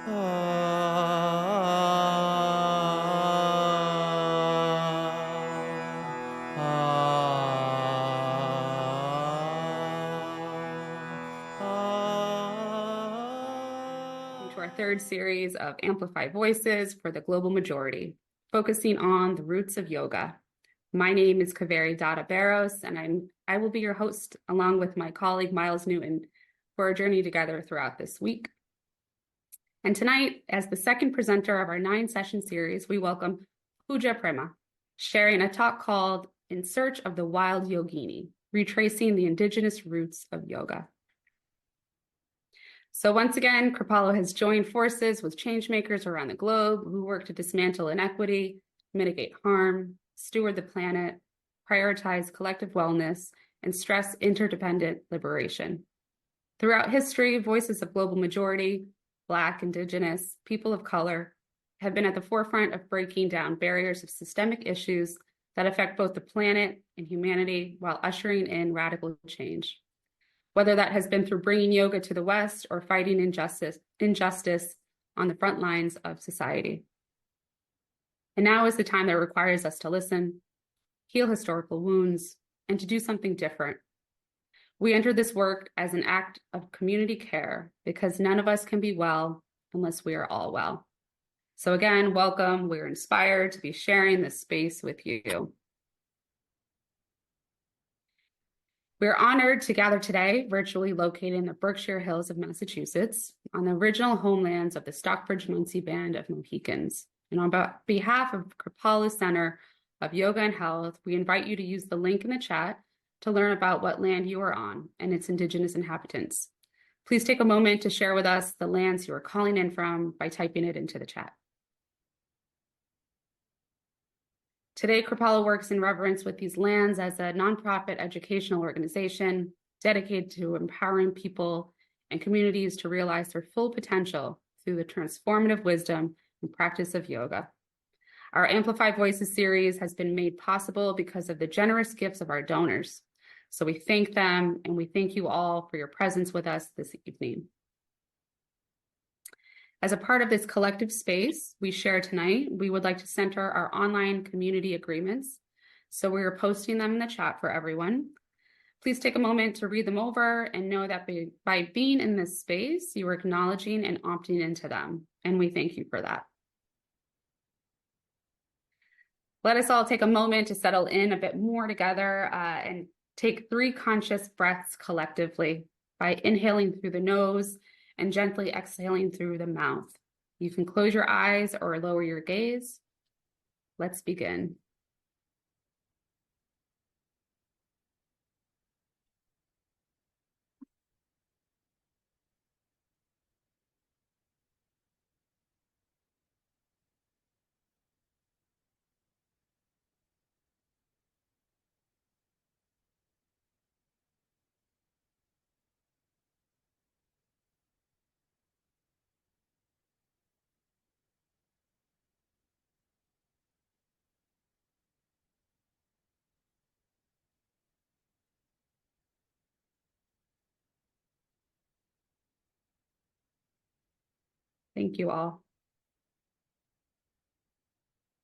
To our third series of Amplify Voices for the Global Majority, focusing on the roots of yoga. My name is Kaveri Dada Barros, and I will be your host along with my colleague Miles Newton for our journey together throughout this week. And tonight, as the second presenter of our 9-session series, we welcome Pooja Prema, sharing a talk called In Search of the Wild Yogini, Retracing the Indigenous Roots of Yoga. So once again, Kripalu has joined forces with changemakers around the globe who work to dismantle inequity, mitigate harm, steward the planet, prioritize collective wellness, and stress interdependent liberation. Throughout history, voices of global majority, Black, Indigenous, people of color, have been at the forefront of breaking down barriers of systemic issues that affect both the planet and humanity while ushering in radical change. Whether that has been through bringing yoga to the West or fighting injustice on the front lines of society. And now is the time that requires us to listen, heal historical wounds, and to do something different. We enter this work as an act of community care because none of us can be well unless we are all well. So again, welcome. We're inspired to be sharing this space with you. We're honored to gather today, virtually located in the Berkshire Hills of Massachusetts, on the original homelands of the Stockbridge-Munsee Band of Mohicans. And on behalf of Kripalu Center of Yoga and Health, we invite you to use the link in the chat to learn about what land you are on and its indigenous inhabitants. Please take a moment to share with us the lands you are calling in from by typing it into the chat. Today, Kripalu works in reverence with these lands as a nonprofit educational organization dedicated to empowering people and communities to realize their full potential through the transformative wisdom and practice of yoga. Our Amplify Voices series has been made possible because of the generous gifts of our donors. So we thank them and we thank you all for your presence with us this evening. As a part of this collective space we share tonight, we would like to center our online community agreements. So we are posting them in the chat for everyone. Please take a moment to read them over and know that by being in this space, you are acknowledging and opting into them. And we thank you for that. Let us all take a moment to settle in a bit more together and take 3 conscious breaths collectively by inhaling through the nose and gently exhaling through the mouth. You can close your eyes or lower your gaze. Let's begin. Thank you all.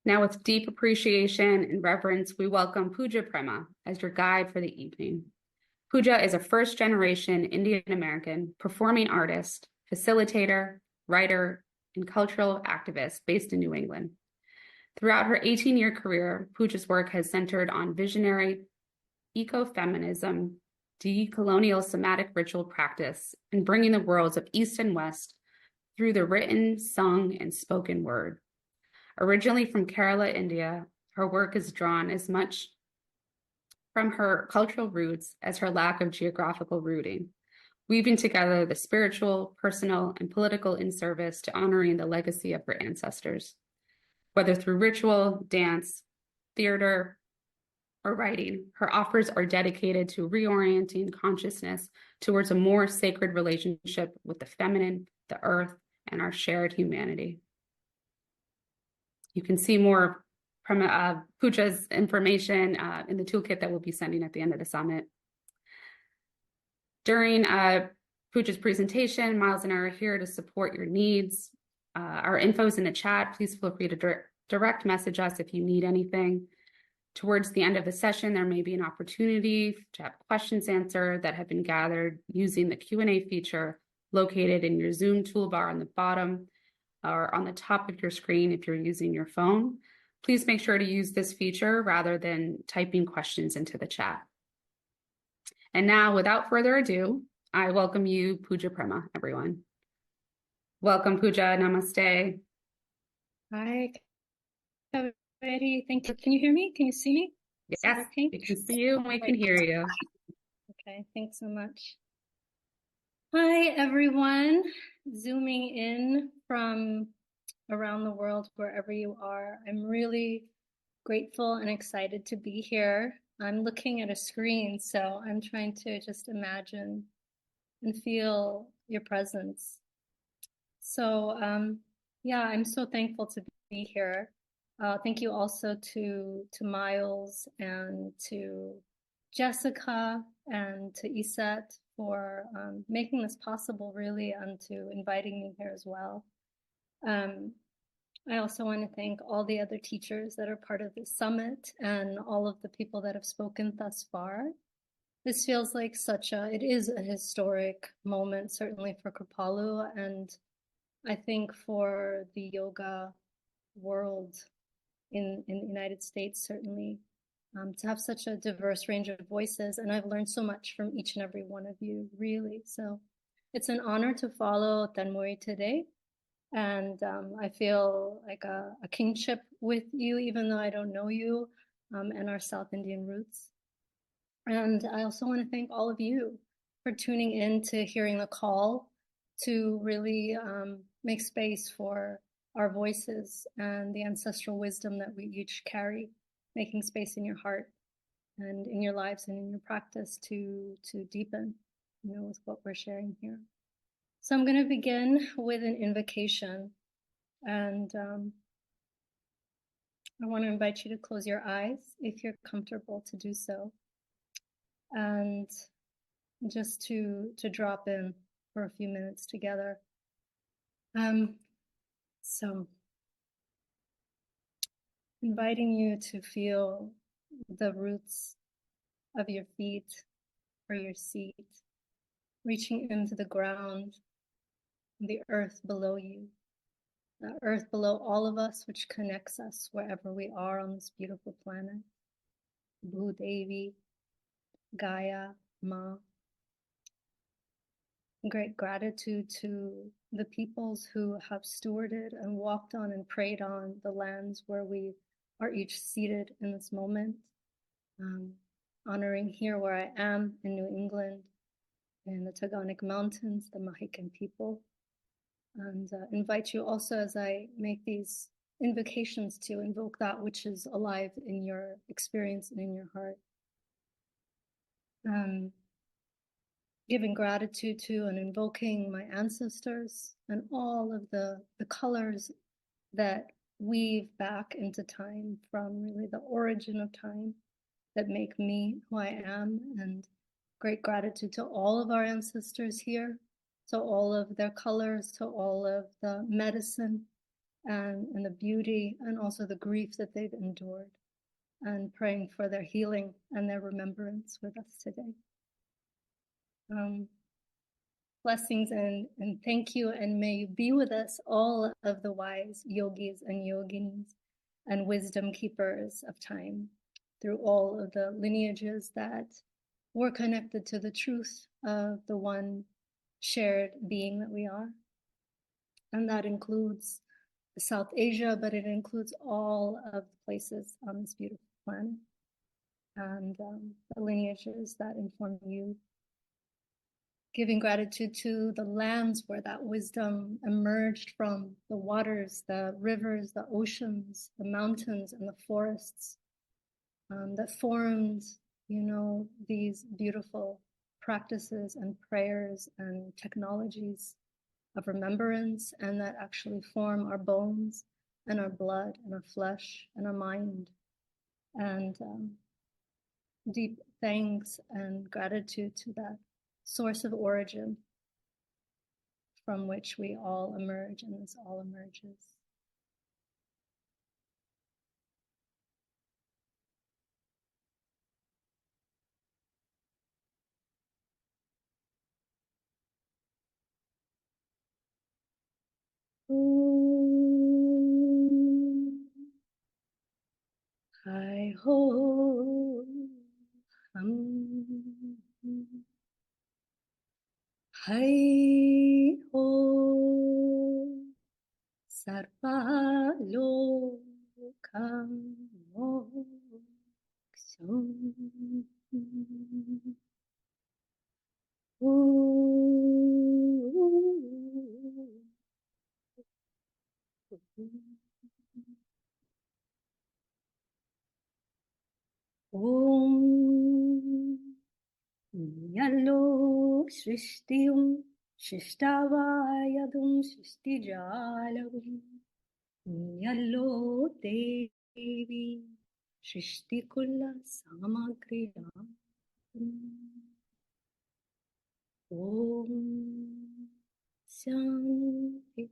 Now, with deep appreciation and reverence, we welcome Pooja Prema as your guide for the evening. Pooja is a first-generation Indian American performing artist, facilitator, writer, and cultural activist based in New England. Throughout her 18-year career, Pooja's work has centered on visionary ecofeminism, decolonial somatic ritual practice, and bringing the worlds of East and West through the written, sung, and spoken word. Originally from Kerala, India, her work is drawn as much from her cultural roots as her lack of geographical rooting, weaving together the spiritual, personal, and political in service to honoring the legacy of her ancestors. Whether through ritual, dance, theater, or writing, her offers are dedicated to reorienting consciousness towards a more sacred relationship with the feminine, the earth, and our shared humanity. You can see more from Pooja's information in the toolkit that we'll be sending at the end of the summit. During Pooja's presentation, Miles and I are here to support your needs. Our info is in the chat. Please feel free to direct message us if you need anything. Towards the end of the session, there may be an opportunity to have questions answered that have been gathered using the Q&A feature located in your Zoom toolbar on the bottom or on the top of your screen if you're using your phone. Please make sure to use this feature rather than typing questions into the chat. And now, without further ado, I welcome you, Pooja Prema, everyone. Welcome, Pooja. Namaste. Hi, Kaveri. Thank you. Can you hear me? Can you see me? Yes, we can see you and we can hear you. Okay, thanks so much. Hi, everyone. Zooming in from around the world, wherever you are. I'm really grateful and excited to be here. I'm looking at a screen, so I'm trying to just imagine and feel your presence. So, yeah, I'm so thankful to be here. Thank you also to Miles and to Jessica and to Iset for making this possible, really, and to inviting me here as well. I also want to thank all the other teachers that are part of this summit and all of the people that have spoken thus far. This feels like it is a historic moment, certainly for Kripalu, and I think for the yoga world in the United States, certainly, to have such a diverse range of voices. And I've learned so much from each and every one of you, really. So it's an honor to follow Tanmuri today. And I feel like a kinship with you, even though I don't know you, and our South Indian roots. And I also want to thank all of you for tuning in to hearing the call to really make space for our voices and the ancestral wisdom that we each carry, making space in your heart and in your lives and in your practice to deepen, with what we're sharing here. So I'm going to begin with an invocation, and I want to invite you to close your eyes if you're comfortable to do so, and just to drop in for a few minutes together. So inviting you to feel the roots of your feet or your seat, reaching into the ground, the earth below you, the earth below all of us, which connects us wherever we are on this beautiful planet. Bhudevi, Gaia, Ma. Great gratitude to the peoples who have stewarded and walked on and prayed on the lands where we are each seated in this moment. Honoring here where I am in New England, in the Taganic Mountains, the Mahican people. And invite you also, as I make these invocations, to invoke that which is alive in your experience and in your heart. Giving gratitude to and invoking my ancestors and all of the colors that weave back into time from really the origin of time that make me who I am, and great gratitude to all of our ancestors here, to all of their colors, to all of the medicine and the beauty and also the grief that they've endured, and praying for their healing and their remembrance with us today. Blessings and thank you, and may you be with us, all of the wise yogis and yoginis and wisdom keepers of time, through all of the lineages that were connected to the truth of the one shared being that we are. And that includes South Asia, but it includes all of the places on this beautiful planet, and the lineages that inform you. Giving gratitude to the lands where that wisdom emerged from, the waters, the rivers, the oceans, the mountains, and the forests that formed, these beautiful practices and prayers and technologies of remembrance, and that actually form our bones and our blood and our flesh and our mind. And deep thanks and gratitude to that source of origin from which we all emerge, and this all emerges. Hi ho, hi ho, sarvalokam moksham. Om Yallo Shrishtium Shishtavayadum Shishtijalam Yallo Devi Shishtikulla Samagriyam Om Shanti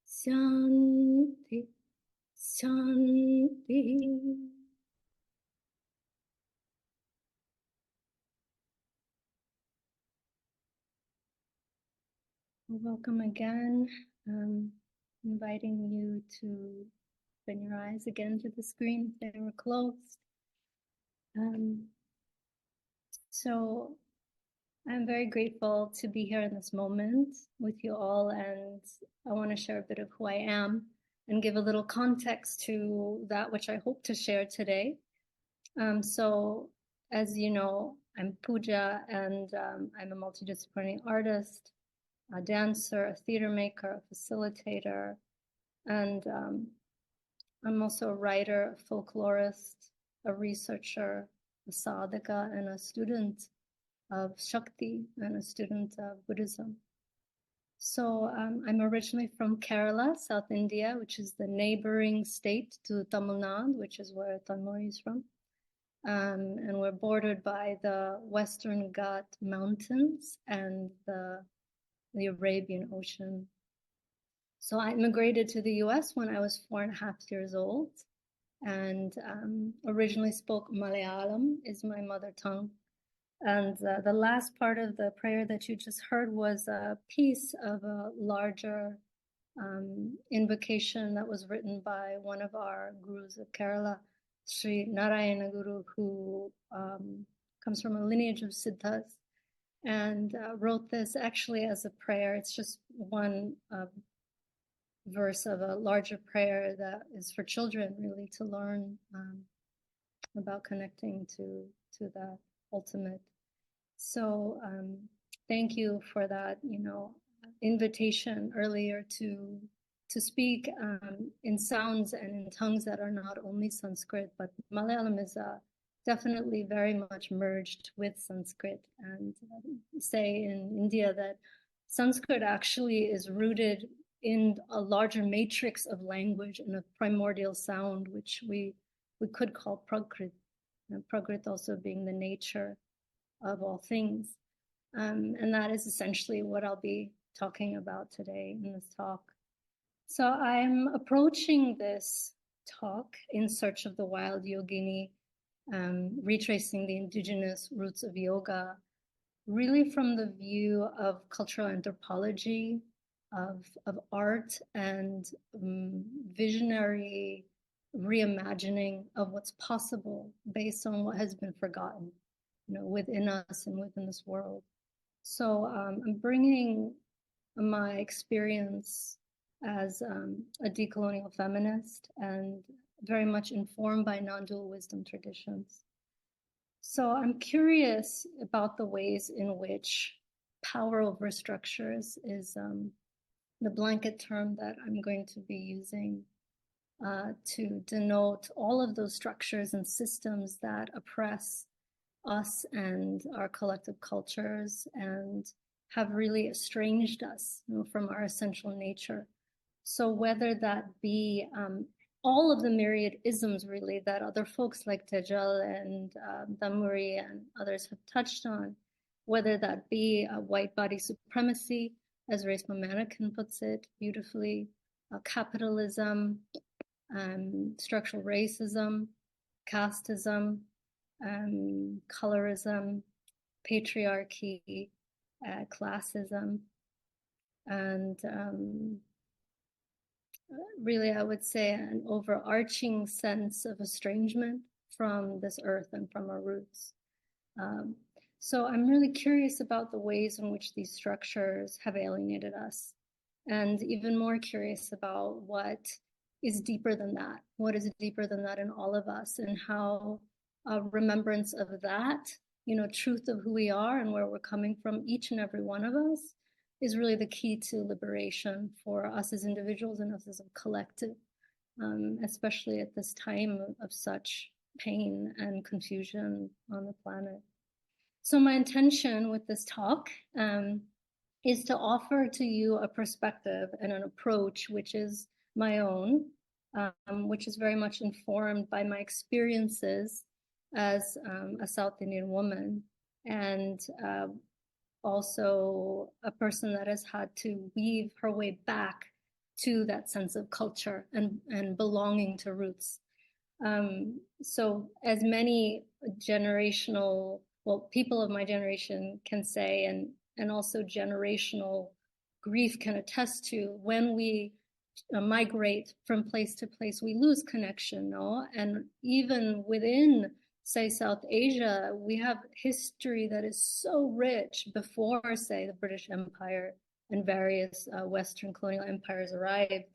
Shanti Shanti. Welcome again. Inviting you to open your eyes again to the screen if they were closed. So I'm very grateful to be here in this moment with you all, and I want to share a bit of who I am and give a little context to that which I hope to share today. So as you know, I'm Pooja, and I'm a multidisciplinary artist, a dancer, a theater maker, a facilitator, and I'm also a writer, a folklorist, a researcher, a sadhaka, and a student of Shakti and a student of Buddhism. So I'm originally from Kerala, South India, which is the neighboring state to Tamil Nadu, which is where Tanmay is from. And we're bordered by the Western Ghat Mountains and the Arabian Ocean. So I immigrated to the US when I was 4.5 years old, and originally spoke Malayalam, is my mother tongue. And the last part of the prayer that you just heard was a piece of a larger invocation that was written by one of our gurus of Kerala, Sri Narayana Guru, who comes from a lineage of Siddhas, and wrote this actually as a prayer. It's just one verse of a larger prayer that is for children, really, to learn about connecting to that ultimate. So thank you for that, invitation earlier to speak in sounds and in tongues that are not only Sanskrit, but Malayalam is definitely very much merged with Sanskrit. And say in India that Sanskrit actually is rooted in a larger matrix of language and a primordial sound, which we could call Prakrit, and Prakrit also being the nature of all things. And that is essentially what I'll be talking about today in this talk. So I'm approaching this talk in search of the wild yogini, retracing the indigenous roots of yoga, really from the view of cultural anthropology, of art, and visionary reimagining of what's possible based on what has been forgotten, within us and within this world. So I'm bringing my experience as a decolonial feminist and very much informed by non-dual wisdom traditions. So I'm curious about the ways in which power over structures is the blanket term that I'm going to be using to denote all of those structures and systems that oppress us and our collective cultures and have really estranged us, from our essential nature. So whether that be all of the myriad isms really that other folks like Tejal and Damuri and others have touched on, whether that be white body supremacy, as Resma Mannequin puts it beautifully, capitalism, structural racism, casteism, colorism, patriarchy, classism, and really, I would say an overarching sense of estrangement from this earth and from our roots. So I'm really curious about the ways in which these structures have alienated us, and even more curious about what is deeper than that. What is deeper than that in all of us, and how remembrance of that, truth of who we are and where we're coming from, each and every one of us, is really the key to liberation for us as individuals and us as a collective, especially at this time of such pain and confusion on the planet. So my intention with this talk is to offer to you a perspective and an approach which is my own, which is very much informed by my experiences as a South Indian woman, and also a person that has had to weave her way back to that sense of culture and belonging to roots. So as many generational, well, people of my generation can say, and also generational grief can attest to, when we migrate from place to place, we lose connection, no? And even within, say, South Asia, we have history that is so rich before, say, the British Empire and various Western colonial empires arrived,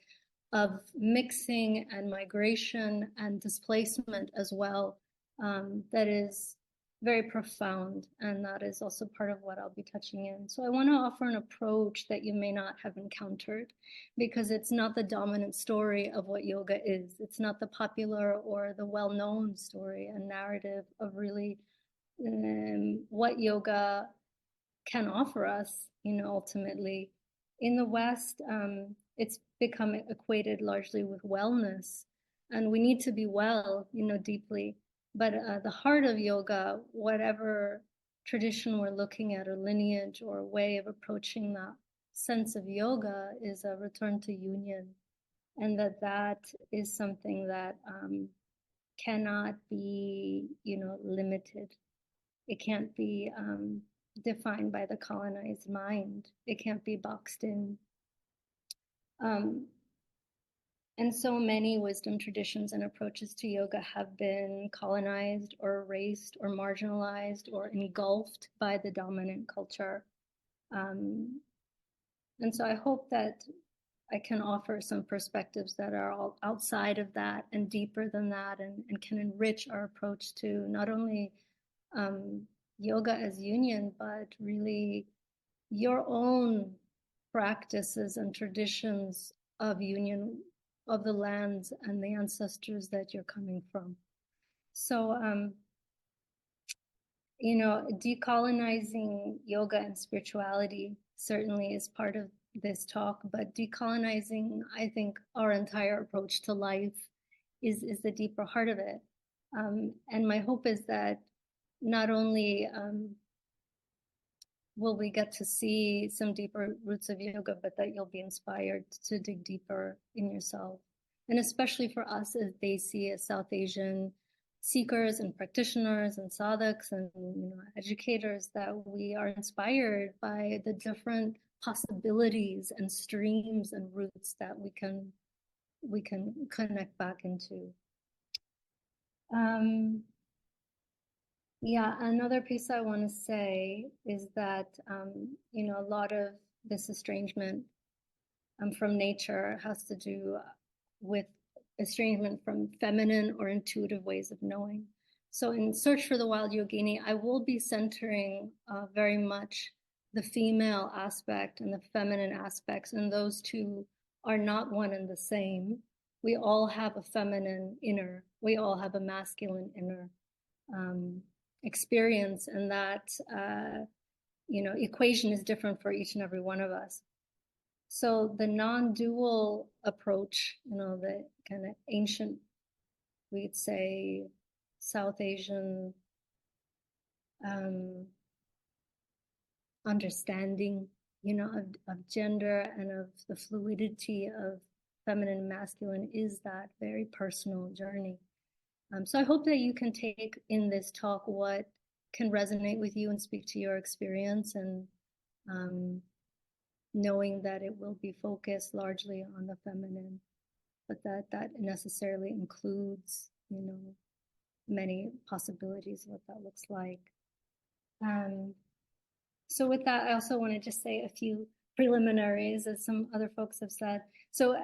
of mixing and migration and displacement as well, that is very profound, and that is also part of what I'll be touching in. So I want to offer an approach that you may not have encountered, because it's not the dominant story of what yoga is. It's not the popular or the well-known story and narrative of really what yoga can offer us, ultimately. In the West, it's become equated largely with wellness, and we need to be well, deeply. But the heart of yoga, whatever tradition we're looking at, or lineage, or way of approaching that sense of yoga, is a return to union, and that is something that cannot be, limited. It can't be defined by the colonized mind. It can't be boxed in. And so many wisdom traditions and approaches to yoga have been colonized or erased or marginalized or engulfed by the dominant culture. And so I hope that I can offer some perspectives that are all outside of that and deeper than that, and can enrich our approach to not only yoga as union, but really your own practices and traditions of union of the lands and the ancestors that you're coming from. So, decolonizing yoga and spirituality certainly is part of this talk, but decolonizing, I think, our entire approach to life is the deeper heart of it. And my hope is that not only will we get to see some deeper roots of yoga, but that you'll be inspired to dig deeper in yourself. And especially for us as Desi, as South Asian seekers and practitioners and sadhaks and educators, that we are inspired by the different possibilities and streams and roots that we can connect back into. Yeah, another piece I want to say is that, a lot of this estrangement from nature has to do with estrangement from feminine or intuitive ways of knowing. So in Search for the Wild Yogini, I will be centering very much the female aspect and the feminine aspects, and those two are not one and the same. We all have a feminine inner. We all have a masculine inner experience, and that equation is different for each and every one of us. So the non-dual approach, the kind of ancient, we'd say, South Asian understanding of gender and of the fluidity of feminine and masculine is that very personal journey. So I hope that you can take in this talk what can resonate with you and speak to your experience, and knowing that it will be focused largely on the feminine, but that necessarily includes, many possibilities of what that looks like. So with that, I also want to just say a few preliminaries, as some other folks have said. So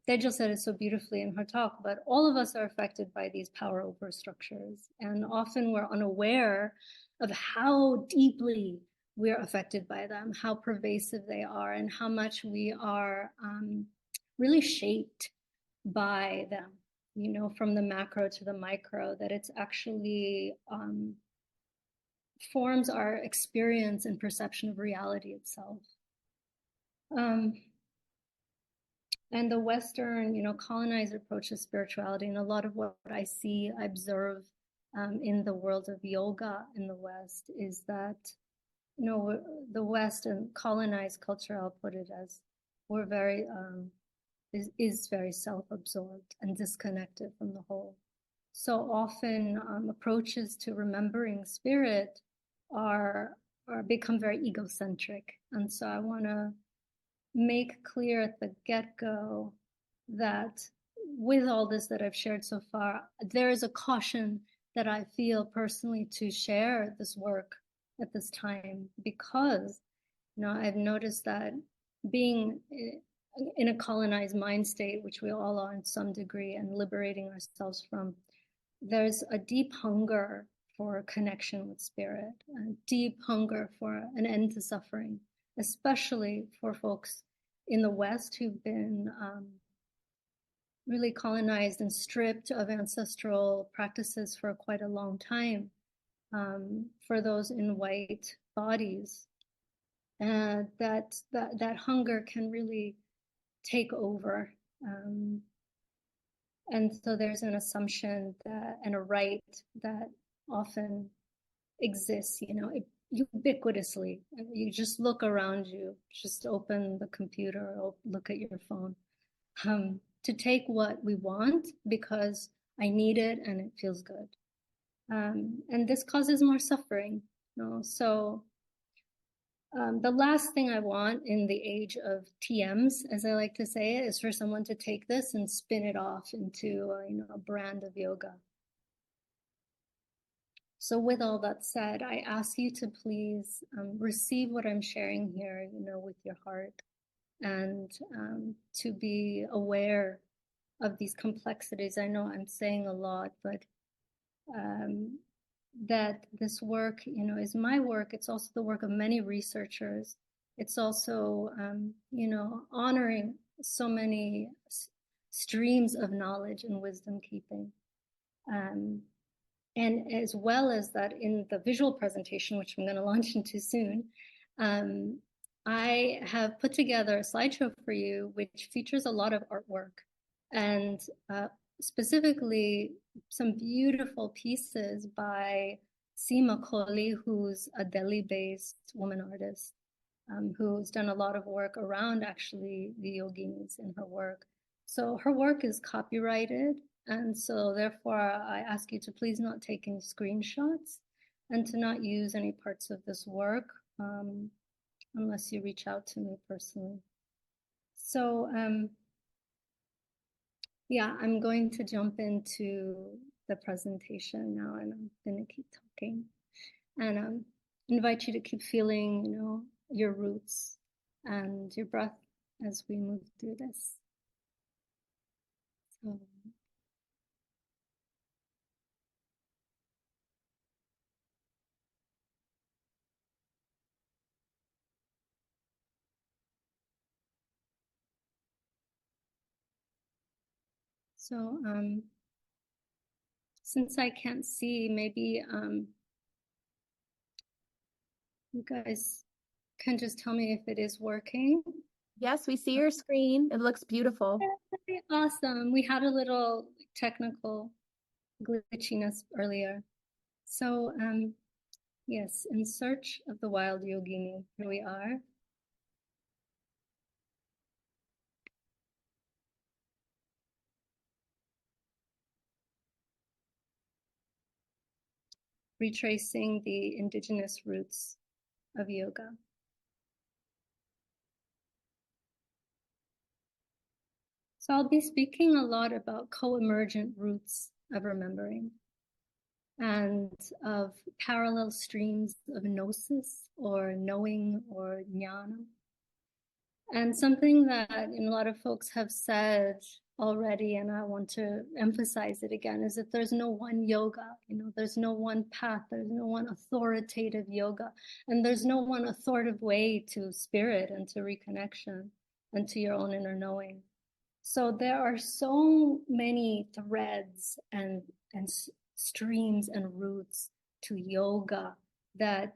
Dejal said it so beautifully in her talk, but all of us are affected by these power over structures. And often we're unaware of how deeply we're affected by them, how pervasive they are, and how much we are really shaped by them, from the macro to the micro, that it's actually forms our experience and perception of reality itself. And the Western, colonized approach to spirituality, and a lot of what I see, I observe in the world of yoga in the West, is that, the West and colonized culture, I'll put it as, we're very, is very self-absorbed and disconnected from the whole. So often approaches to remembering spirit are become very egocentric. And so I want to make clear at the get-go that with all this that I've shared so far, there is a caution that I feel personally to share this work at this time, because I've noticed that being in a colonized mind state, which we all are in some degree, and liberating ourselves from, there's a deep hunger for connection with spirit, a deep hunger for an end to suffering, especially for folks in the West who've been really colonized and stripped of ancestral practices for quite a long time, for those in white bodies. And that hunger can really take over. And so there's an assumption that, and a right that often exists, ubiquitously. You just look around you, just open the computer or look at your phone, to take what we want because I need it and it feels good. And this causes more suffering. So the last thing I want in the age of TMs, as I like to say it, is for someone to take this and spin it off into a brand of yoga. So with all that said, I ask you to please receive what I'm sharing here, with your heart, and to be aware of these complexities. I know I'm saying a lot, but that this work, is my work. It's also the work of many researchers. It's also, honoring so many streams of knowledge and wisdom keeping. And as well as that, in the visual presentation, which I'm going to launch into soon, I have put together a slideshow for you, which features a lot of artwork, and specifically some beautiful pieces by Seema Kohli, who's a Delhi-based woman artist, who's done a lot of work around actually the yoginis in her work. So her work is copyrighted, and so therefore I ask you to please not take any screenshots and to not use any parts of this work unless you reach out to me personally. So yeah, I'm going to jump into the presentation now, and I'm going to keep talking and invite you to keep feeling, your roots and your breath as we move through this. So since I can't see, maybe you guys can just tell me if it is working. Yes, we see your screen. It looks beautiful. Awesome. We had a little technical glitchiness earlier. So yes, in search of the wild yogini, here we are. Retracing the Indigenous Roots of Yoga. So I'll be speaking a lot about co-emergent roots of remembering and of parallel streams of gnosis or knowing or jnana. And something that a lot of folks have said already, and I want to emphasize it again, is that there's no one yoga, there's no one path, there's no one authoritative yoga, and there's no one authoritative way to spirit and to reconnection and to your own inner knowing. So there are so many threads and streams and roots to yoga that,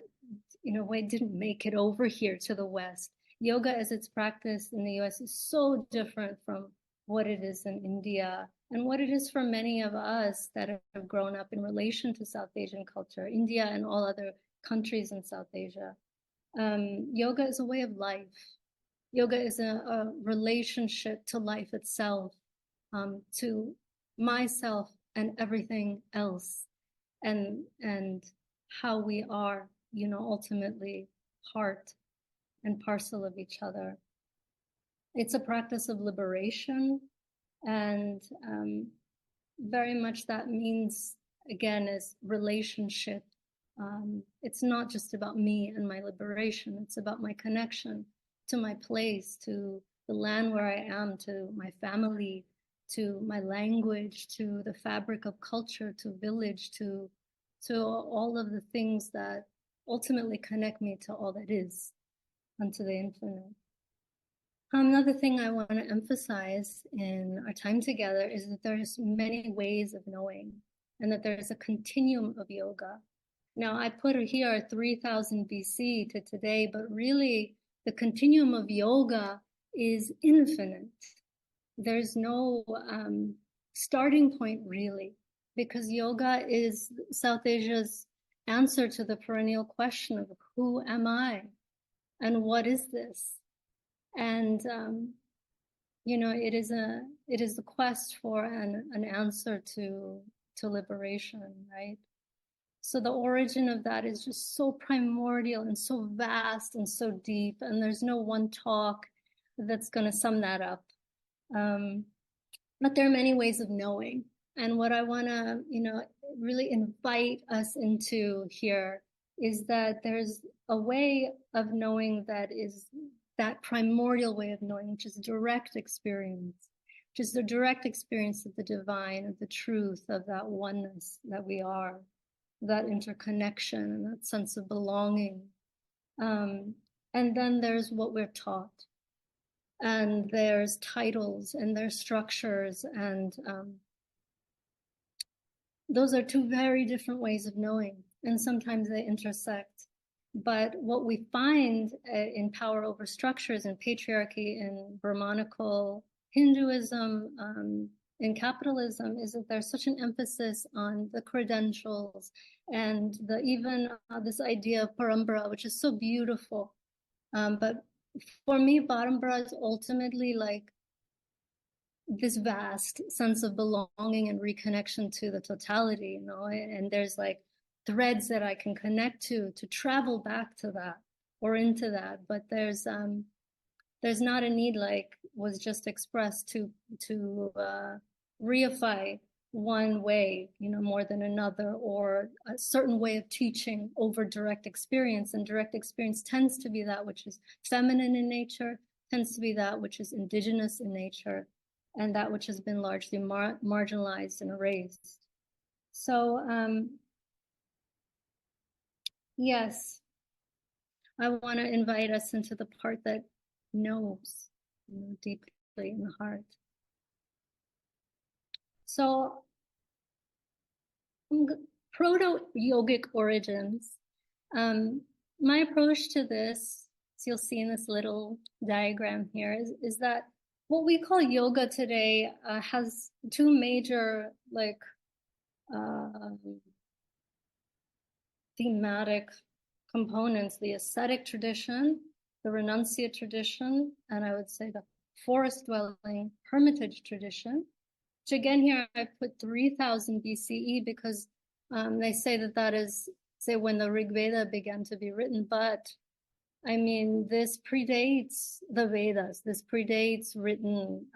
in a way, didn't make it over here to the West. Yoga as it's practiced in the US is so different from what it is in India and what it is for many of us that have grown up in relation to South Asian culture, India and all other countries in South Asia. Yoga is a way of life. Yoga is a relationship to life itself, to myself and everything else, and how we are, ultimately part and parcel of each other. It's a practice of liberation, and very much that means, again, is relationship. It's not just about me and my liberation, it's about my connection to my place, to the land where I am, to my family, to my language, to the fabric of culture, to village, to all of the things that ultimately connect me to all that is, and to the infinite. Another thing I want to emphasize in our time together is that there's many ways of knowing, and that there's a continuum of yoga. Now, I put here 3000 BC to today, but really the continuum of yoga is infinite. There's no starting point, really, because yoga is South Asia's answer to the perennial question of who am I and what is this? And it is the quest for an answer to liberation, right? So the origin of that is just so primordial and so vast and so deep, and there's no one talk that's going to sum that up. But there are many ways of knowing, and what I want to, really invite us into here is that there's a way of knowing that is that primordial way of knowing, which is direct experience, which is the direct experience of the divine, of the truth, of that oneness that we are, that interconnection and that sense of belonging. And then there's what we're taught, and there's titles and there's structures, and those are two very different ways of knowing, and sometimes they intersect. But what we find in power over structures and patriarchy in Brahmanical Hinduism, in capitalism, is that there's such an emphasis on the credentials and even this idea of parambara, which is so beautiful. But for me, parambara is ultimately like this vast sense of belonging and reconnection to the totality, and there's like threads that I can connect to travel back to that or into that. But there's not a need, like was just expressed, to reify one way, more than another, or a certain way of teaching over direct experience. And direct experience tends to be that which is feminine in nature, tends to be that which is indigenous in nature, and that which has been largely marginalized and erased. So, yes, I want to invite us into the part that knows, deeply in the heart. So, proto-yogic origins. My approach to this, as you'll see in this little diagram here, is that what we call yoga today has two major, thematic components: the ascetic tradition, the renunciate tradition, and I would say the forest-dwelling hermitage tradition. Which again, here I put 3000 BCE because They say that is, say, when the Rig Veda began to be written, but I mean, this predates the Vedas. This predates written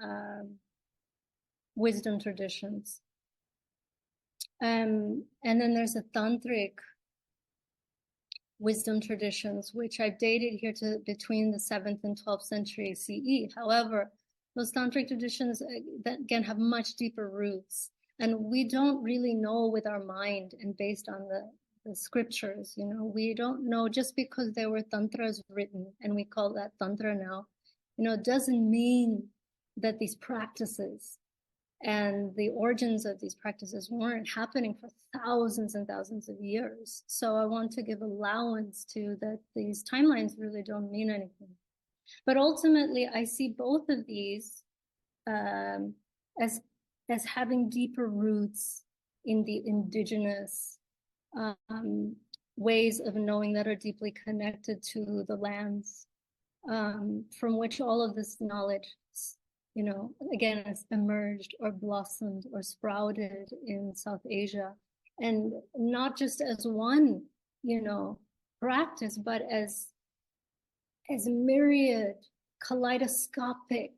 wisdom traditions. And then there's a tantric wisdom traditions, which I've dated here to between the 7th and 12th century CE. However, those tantric traditions that again have much deeper roots, and we don't really know with our mind and based on the scriptures, you know, we don't know just because there were tantras written and we call that tantra now, you know, doesn't mean that these practices and the origins of these practices weren't happening for thousands and thousands of years. So I want to give allowance to that these timelines really don't mean anything. But ultimately, I see both of these as having deeper roots in the indigenous ways of knowing that are deeply connected to the lands from which all of this knowledge, you know, again, has emerged or blossomed or sprouted in South Asia. And not just as one, you know, practice, but as myriad, kaleidoscopic,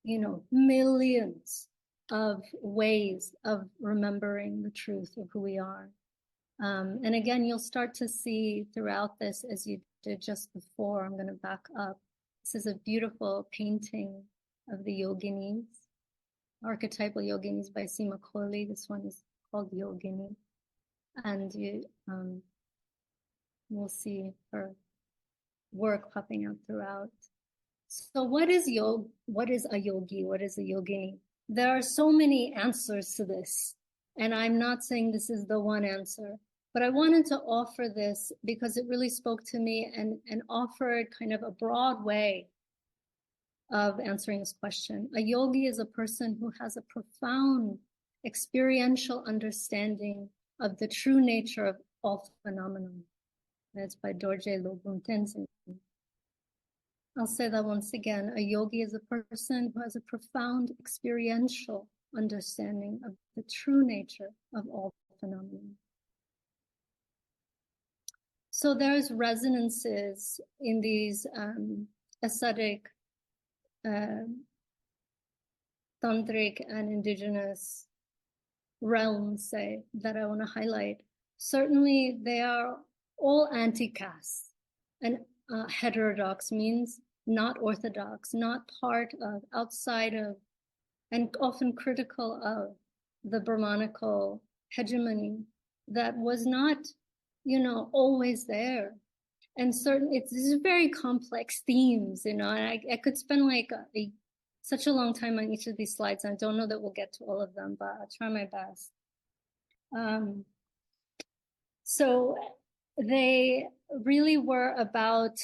you know, millions of ways of remembering the truth of who we are. And again, you'll start to see throughout this, as you did just before, I'm going to back up. This is a beautiful painting of the yoginis, archetypal yoginis by Sima Kohli. This one is called Yogini. And you will see her work popping out throughout. So what is a yogi? What is a yogini? There are so many answers to this. And I'm not saying this is the one answer, but I wanted to offer this because it really spoke to me and offered kind of a broad way of answering this question. A yogi is a person who has a profound experiential understanding of the true nature of all phenomena. That's by Dorje Lobun Tenzin. I'll say that once again. A yogi is a person who has a profound experiential understanding of the true nature of all phenomena. So there's resonances in these ascetic, tantric and indigenous realms, say, that I want to highlight. Certainly they are all anti-caste, and heterodox means not orthodox, not part of, outside of, and often critical of the Brahmanical hegemony that was not, you know, always there. And it's very complex themes, you know, and I could spend like such a long time on each of these slides. And I don't know that we'll get to all of them, but I'll try my best. So they really were about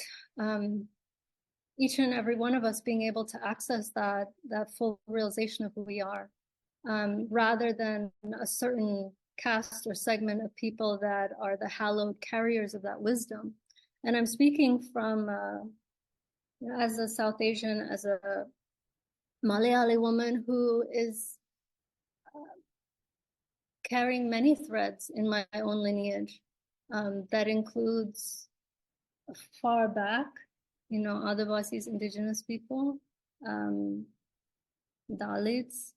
each and every one of us being able to access that full realization of who we are, rather than a certain caste or segment of people that are the hallowed carriers of that wisdom. And I'm speaking from, as a South Asian, as a Malayali woman who is carrying many threads in my own lineage. That includes far back, you know, Adivasis, indigenous people, Dalits,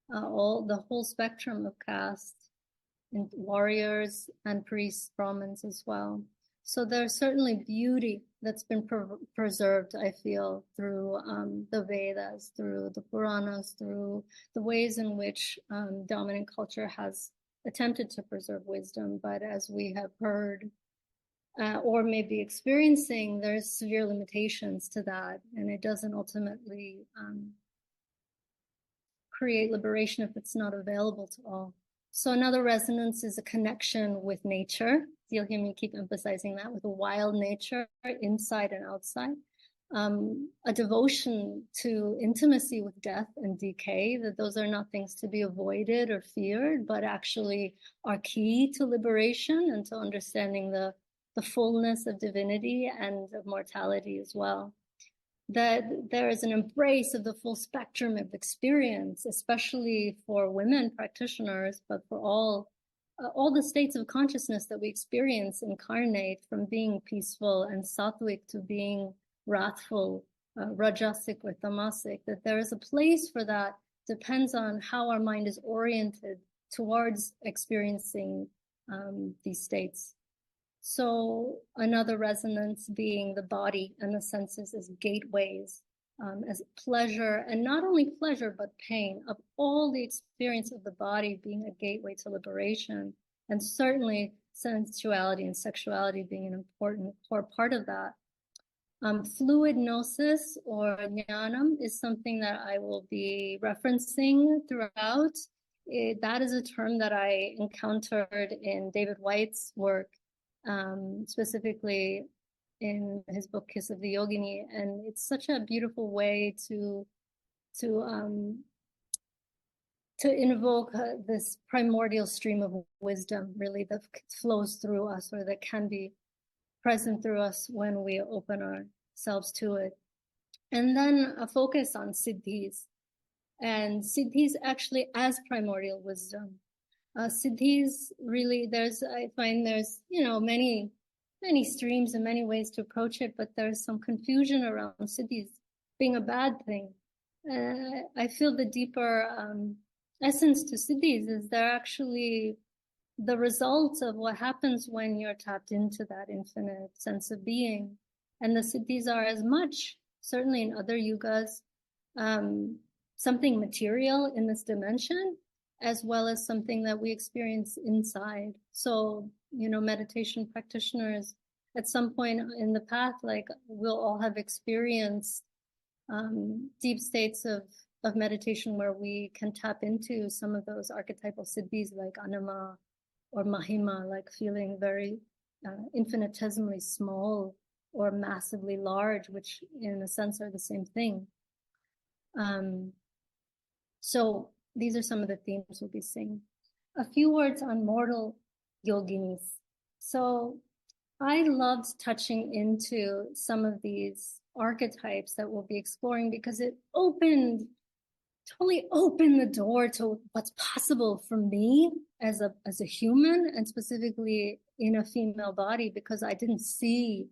the whole spectrum of caste, and warriors and priests, Brahmins as well. So there's certainly beauty that's been preserved, I feel, through the Vedas, through the Puranas, through the ways in which dominant culture has attempted to preserve wisdom. But as we have heard, or maybe experiencing, there's severe limitations to that, and it doesn't ultimately create liberation if it's not available to all. So another resonance is a connection with nature. You'll hear me keep emphasizing that, with a wild nature, inside and outside. A devotion to intimacy with death and decay, that those are not things to be avoided or feared, but actually are key to liberation and to understanding the fullness of divinity and of mortality as well. That there is an embrace of the full spectrum of experience, especially for women practitioners, but for all all the states of consciousness that we experience incarnate, from being peaceful and sattvic to being wrathful, rajasic or tamasic, that there is a place for that, depends on how our mind is oriented towards experiencing these states. So another resonance being the body and the senses as gateways, as pleasure, and not only pleasure, but pain, of all the experience of the body being a gateway to liberation, and certainly sensuality and sexuality being an important core part of that. Fluid gnosis or jnanam is something that I will be referencing throughout. That is a term that I encountered in David White's work, specifically in his book Kiss of the Yogini, and it's such a beautiful way to invoke this primordial stream of wisdom, really, that flows through us, or that can be present through us when we open ourselves to it. And then a focus on siddhis, and siddhis actually as primordial wisdom. Siddhis really, I find there's many streams and many ways to approach it, but there's some confusion around siddhis being a bad thing. I feel the deeper essence to siddhis is they're actually the result of what happens when you're tapped into that infinite sense of being. And the siddhis are as much, certainly in other yugas, something material in this dimension, as well as something that we experience inside. So, meditation practitioners at some point in the path, like, we'll all have experienced deep states of meditation where we can tap into some of those archetypal siddhis, like anima or mahima, like feeling very infinitesimally small or massively large, which in a sense are the same thing. So these are some of the themes we'll be seeing. A few words on mortal yoginis. So I loved touching into some of these archetypes that we'll be exploring, because it totally opened the door to what's possible for me as a human, and specifically in a female body, because I didn't see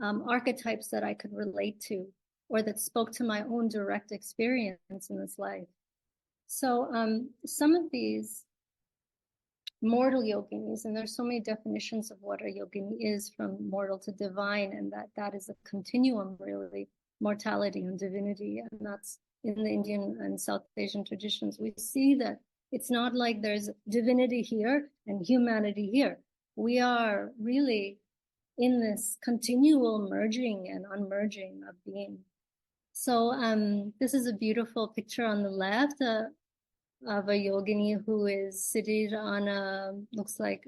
archetypes that I could relate to, or that spoke to my own direct experience in this life. So some of these mortal yoginis, and there's so many definitions of what a yogini is, from mortal to divine, and that is a continuum, really, mortality and divinity. And that's in the Indian and South Asian traditions. We see that it's not like there's divinity here and humanity here. We are really in this continual merging and unmerging of being. So this is a beautiful picture on the left of a yogini who is seated on looks like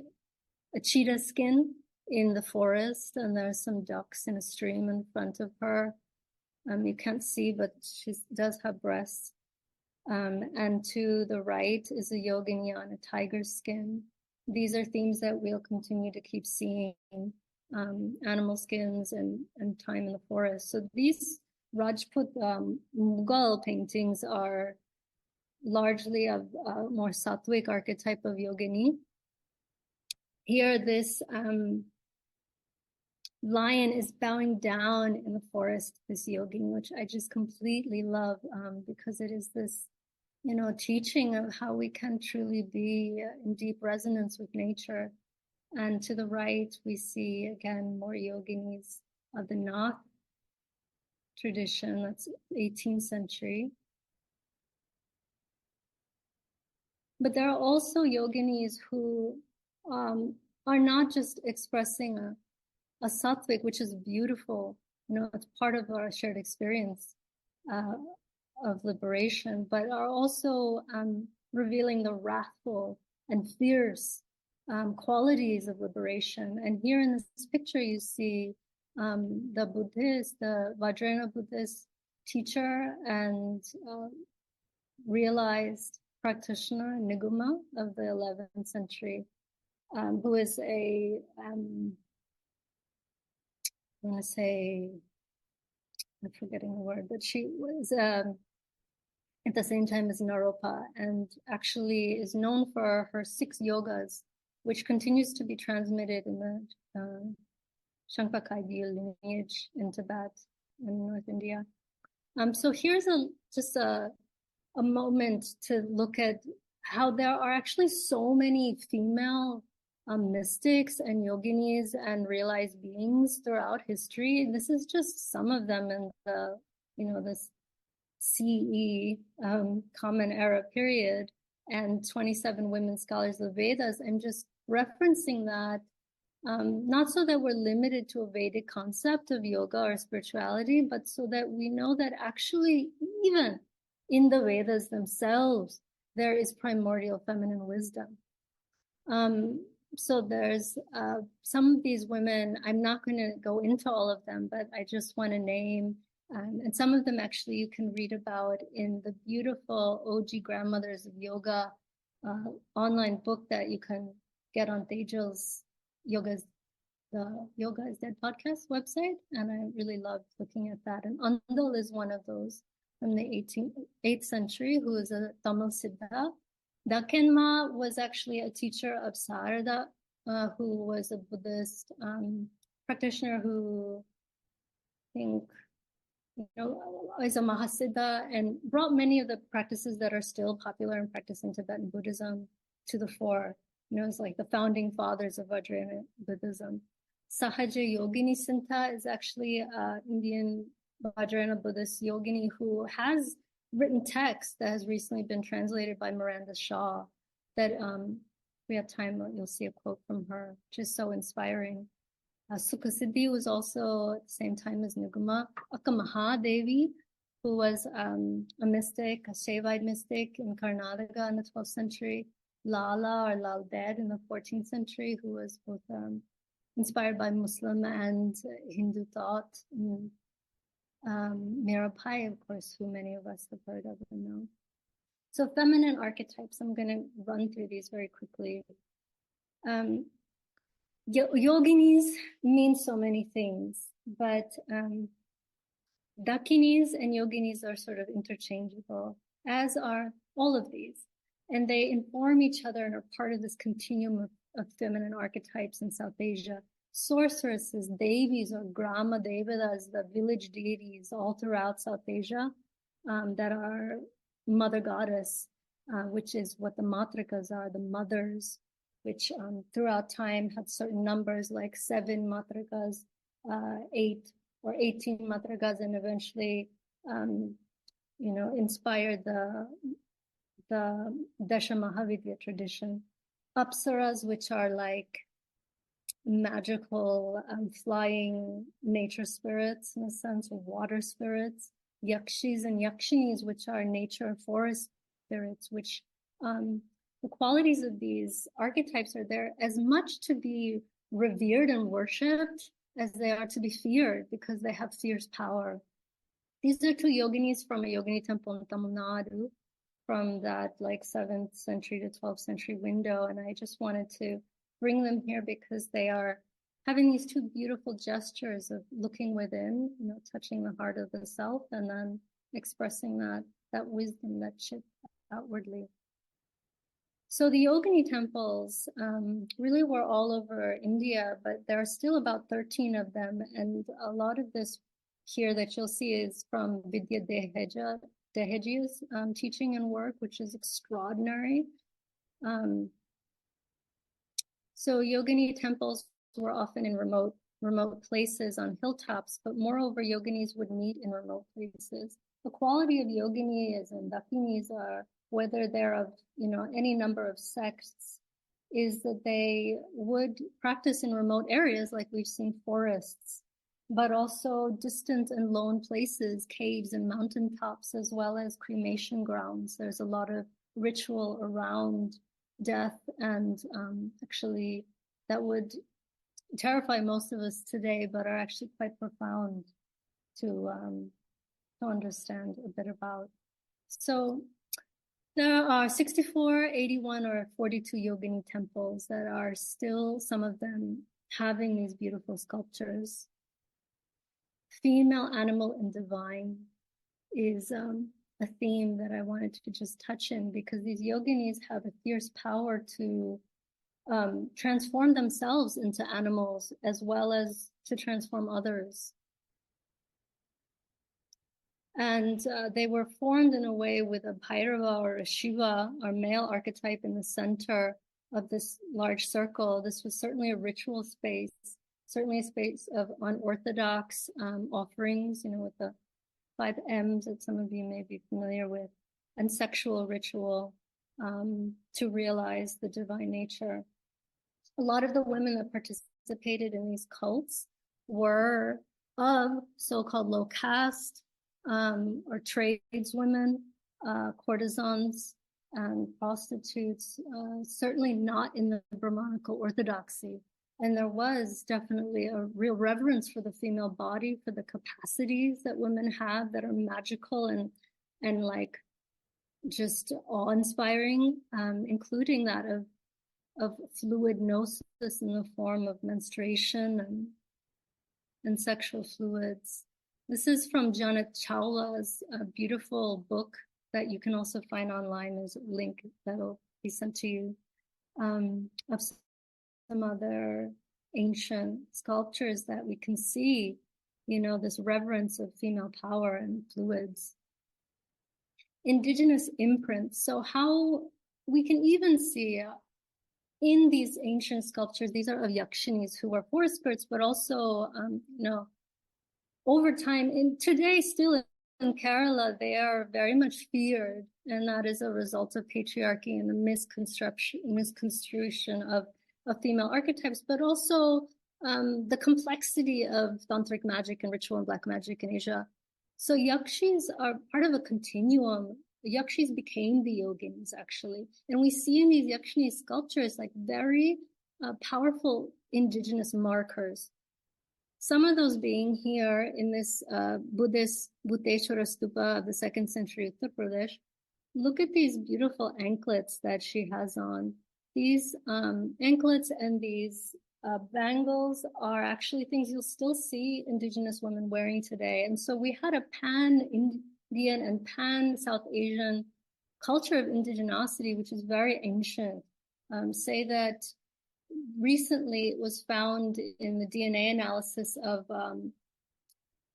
a cheetah skin in the forest, and there's some ducks in a stream in front of her. You can't see, but she does have breasts. And to the right is a yogini on a tiger skin. These are themes that we'll continue to keep seeing, animal skins and time in the forest. So these Rajput Mughal paintings are largely of a more sattvic archetype of yogini. Here, this lion is bowing down in the forest, this yogini, which I just completely love, because it is this, teaching of how we can truly be in deep resonance with nature. And to the right, we see again more yoginis of the Nath tradition. That's 18th century. But there are also yoginis who are not just expressing a sattvic, which is beautiful. It's part of our shared experience of liberation, but are also revealing the wrathful and fierce qualities of liberation. And here in this picture, you see the Vajrayana Buddhist teacher and realized practitioner, Niguma, of the 11th century, who is I'm forgetting the word, but she was at the same time as Naropa, and actually is known for her 6 yogas, which continues to be transmitted in the Shankakagya lineage in Tibet and North India. So here's just a moment to look at how there are actually so many female mystics and yoginis and realized beings throughout history. This is just some of them in the, this CE, Common Era period, and 27 women scholars of Vedas. I'm just referencing that, not so that we're limited to a Vedic concept of yoga or spirituality, but so that we know that actually, even in the Vedas themselves, there is primordial feminine wisdom. So there's some of these women, I'm not going to go into all of them, but I just want to name, and some of them actually you can read about in the beautiful OG Grandmothers of Yoga online book that you can get on Tejal's the Yoga is Dead podcast website. And I really loved looking at that. And Andal is one of those from the 8th century, who is a Tamil Siddha. Dakenma was actually a teacher of Sarada, who was a Buddhist practitioner who I think is a Mahasiddha and brought many of the practices that are still popular in practice in Tibetan Buddhism to the fore. It's like the founding fathers of Vajrayana Buddhism. Sahaja Yogini Sintha is actually an Indian Vajrayana Buddhist yogini who has written text that has recently been translated by Miranda Shaw that we have time, you'll see a quote from her, which is so inspiring. Sukhasiddhi was also at the same time as Nugama. Akamaha Devi, who was a mystic, a Shaivite mystic in Karnataka in the 12th century. Lala or Lal Ded in the 14th century, who was both inspired by Muslim and Hindu thought. And Mirabai, of course, who many of us have heard of and know. So feminine archetypes, I'm going to run through these very quickly. Yoginis mean so many things, but Dakinis and yoginis are sort of interchangeable, as are all of these. And they inform each other and are part of this continuum of feminine archetypes in South Asia. Sorceresses, devis or grama devatas, the village deities all throughout South Asia that are mother goddess, which is what the matrikas are, the mothers, which throughout time had certain numbers like 7 matrikas, 8 or 18 matrikas, and eventually, inspired the Dasha Mahavidya tradition. Apsaras, which are like magical flying nature spirits, in a sense, of water spirits. Yakshis and yakshinis, which are nature forest spirits, which the qualities of these archetypes are there as much to be revered and worshipped as they are to be feared, because they have fierce power. These are 2 yoginis from a yogini temple in Tamil Nadu, from that like 7th century to 12th century window. And I just wanted to bring them here because they are having these 2 beautiful gestures of looking within, touching the heart of the self, and then expressing that wisdom that should outwardly. So the yogini temples really were all over India, but there are still about 13 of them. And a lot of this here that you'll see is from Vidya Dehejia's teaching and work, which is extraordinary. So yogini temples were often in remote places on hilltops, but moreover, yoginis would meet in remote places. The quality of yoginis and dakinis are, whether they're of any number of sects, is that they would practice in remote areas like we've seen forests, but also distant and lone places, caves and mountaintops, as well as cremation grounds. There's a lot of ritual around death, and actually that would terrify most of us today, but are actually quite profound to understand a bit about. So there are 64, 81, or 42 yogini temples that are still, some of them, having these beautiful sculptures. Female, animal, and divine is a theme that I wanted to just touch in, because these yoginis have a fierce power to transform themselves into animals as well as to transform others. And they were formed in a way with a Bhairava or a Shiva, or male archetype, in the center of this large circle. This was certainly a ritual space, certainly a space of unorthodox offerings, with the 5 M's that some of you may be familiar with, and sexual ritual to realize the divine nature. A lot of the women that participated in these cults were of so-called low caste, or tradeswomen, courtesans, and prostitutes, certainly not in the Brahmanical orthodoxy. And there was definitely a real reverence for the female body, for the capacities that women have that are magical and like just awe-inspiring, including that of fluid gnosis in the form of menstruation and sexual fluids. This is from Janet Chawla's beautiful book that you can also find online. There's a link that'll be sent to you, of some other ancient sculptures that we can see, this reverence of female power and fluids. Indigenous imprints. So how we can even see in these ancient sculptures, these are of yakshinis who are forest spirits, but also, over time, and today still in Kerala, they are very much feared, and that is a result of patriarchy and the misconstruction of female archetypes, but also the complexity of tantric magic and ritual and black magic in Asia. So yakshis are part of a continuum. The yakshis became the yoginis, actually, and we see in these yakshini sculptures like very powerful indigenous markers. Some of those being here in this Buddhist Bhutteshwara Stupa of the 2nd century Uttar Pradesh. Look at these beautiful anklets that she has on. These anklets and these bangles are actually things you'll still see indigenous women wearing today. And so we had a pan-Indian and pan-South Asian culture of indigenosity, which is very ancient. Say that recently it was found in the DNA analysis of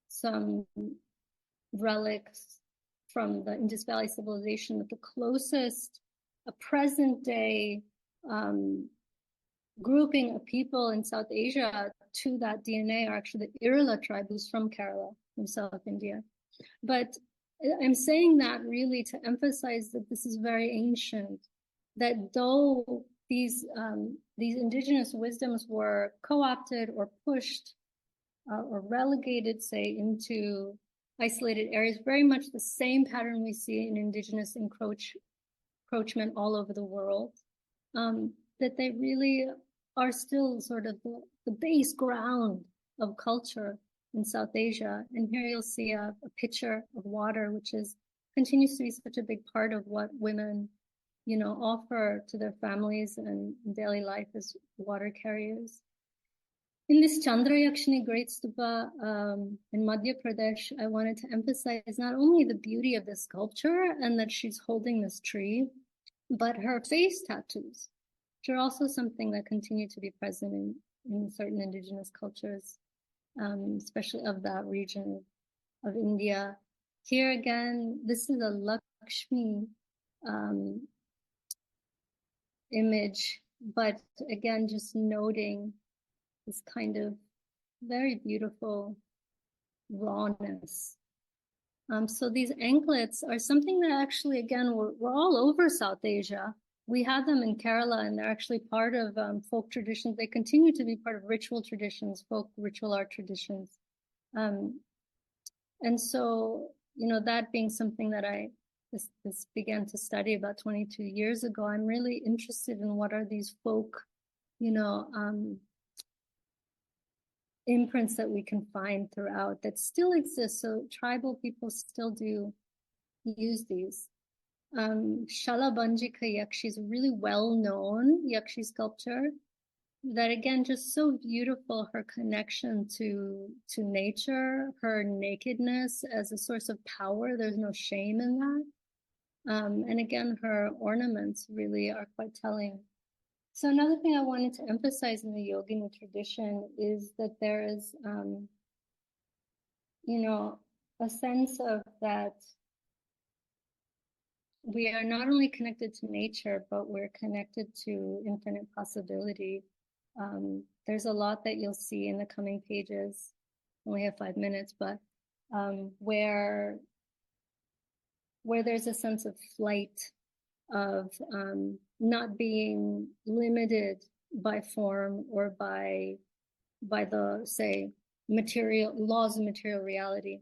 some relics from the Indus Valley civilization that the closest present day grouping of people in South Asia to that DNA are actually the Irula tribe, who's from Kerala, from South India. But I'm saying that really to emphasize that this is very ancient, that though these indigenous wisdoms were co-opted or pushed or relegated, say, into isolated areas, very much the same pattern we see in indigenous encroachment all over the world, that they really are still sort of the base ground of culture in South Asia. And here you'll see a pitcher of water, which continues to be such a big part of what women offer to their families and daily life as water carriers. In this Chandra Yakshini Great Stupa in Madhya Pradesh, I wanted to emphasize not only the beauty of the sculpture and that she's holding this tree, but her face tattoos, which are also something that continue to be present in certain indigenous cultures, especially of that region of India. Here again, this is a Lakshmi image, but again, just noting this kind of very beautiful rawness. So these anklets are something that actually, again, we're all over South Asia. We have them in Kerala, and they're actually part of folk traditions. They continue to be part of ritual traditions, folk ritual art traditions. And so, that being something that this began to study about 22 years ago, I'm really interested in what are these folk, imprints that we can find throughout that still exist. So tribal people still do use these. Shalabanjika Yakshi is a really well-known Yakshi sculpture that, again, just so beautiful, her connection to nature, her nakedness as a source of power. There's no shame in that. And again, her ornaments really are quite telling. So another thing I wanted to emphasize in the Yogini tradition is that there is, a sense of that we are not only connected to nature, but we're connected to infinite possibility. There's a lot that you'll see in the coming pages. We only have 5 minutes, but where there's a sense of flight, of not being limited by form or by the, say, material laws of material reality.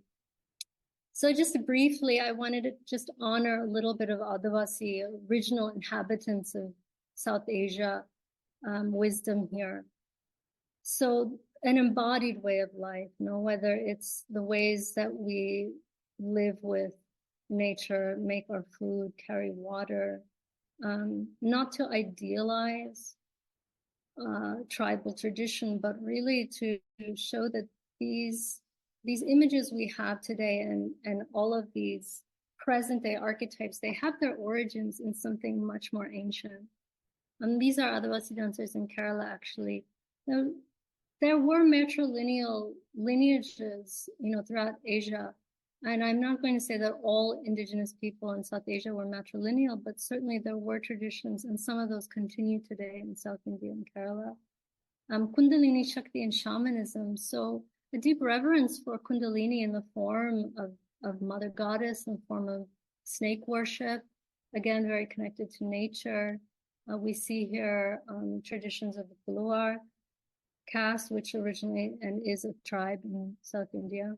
So just briefly, I wanted to just honor a little bit of Adivasi, original inhabitants of South Asia, wisdom here. So an embodied way of life, whether it's the ways that we live with nature, make our food, carry water, not to idealize tribal tradition, but really to show that these images we have today and all of these present day archetypes, they have their origins in something much more ancient. These are Adivasi dancers in Kerala, actually. There were matrilineal lineages, throughout Asia. And I'm not going to say that all indigenous people in South Asia were matrilineal, but certainly there were traditions, and some of those continue today in South India and Kerala. Kundalini Shakti and shamanism. So a deep reverence for Kundalini in the form of Mother Goddess, in the form of snake worship, again, very connected to nature. We see here traditions of the Puluar caste, which originally and is a tribe in South India.